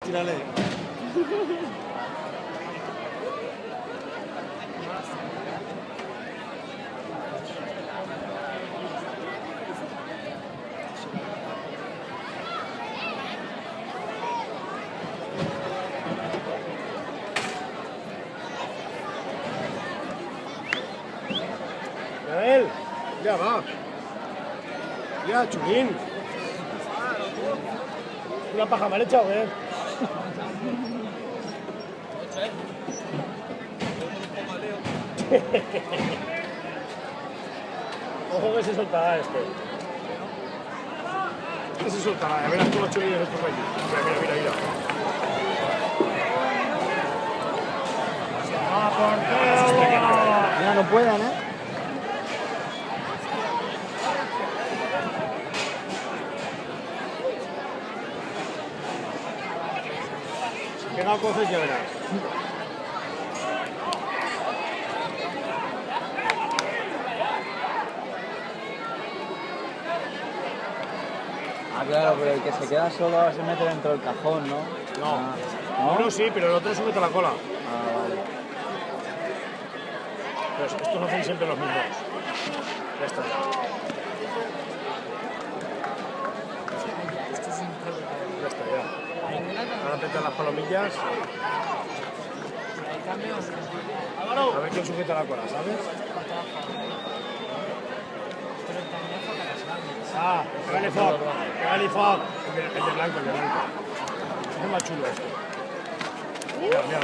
Tírale. Gael, ya va. Ya, chulín. Una paja mal hecha, ¿eh? Ojo que se soltará este. Este se soltará, ya verás tú los chulines estos allí. Mira, mira. ¡Ah, portero! Ya no pueden, ¿eh? Si pega cosas ya verás. Ah, claro, pero el que se queda solo se mete dentro del cajón, ¿no? No. Ah, ¿no? Uno sí, pero el otro se mete la cola. Ah, vale. Pero estos hacen siempre los mismos. Ya está. Ya está, ya. Ahora apretan las palomillas. A ver quién sujeta la cola, ¿sabes? Ah, pégale foc. Pégale foc. El de blanco, el de blanco. Es más chulo este. Mira. Mira.